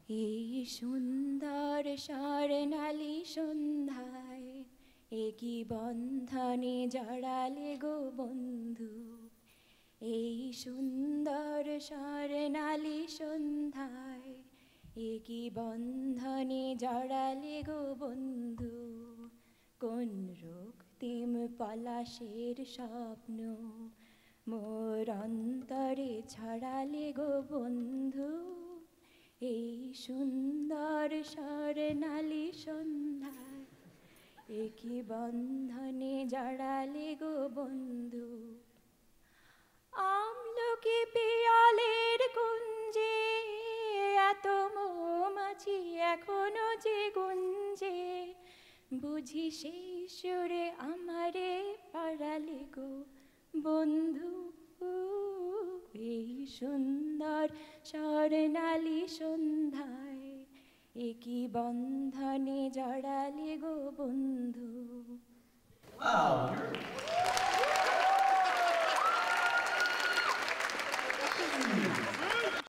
এই সুন্দর স্বর্ণালী সন্ধ্যায় একই বন্ধনে জড়ালে গো বন্ধু। এই সুন্দর স্বর্ণালী সন্ধ্যায় একই বন্ধনে জড়ালে গো বন্ধু। কোন রক্তিম পলাশের স্বপ্ন মোর অন্তরে ছড়ালে গো বন্ধু। এই সুন্দর স্বর্ণালী সন্ধ্যায় একই বন্ধনে জড়ালে গো বন্ধু। আমলকি পিয়ালের কুঞ্জে এত মৌমাছি এখনো যে গুঞ্জে, বুঝি সেই সুরে আমারে পড়ালে গো বন্ধু। এই সুন্দর স্বর্ণালী সন্ধ্যায় একই বন্ধনে জড়ালে গো বন্ধু।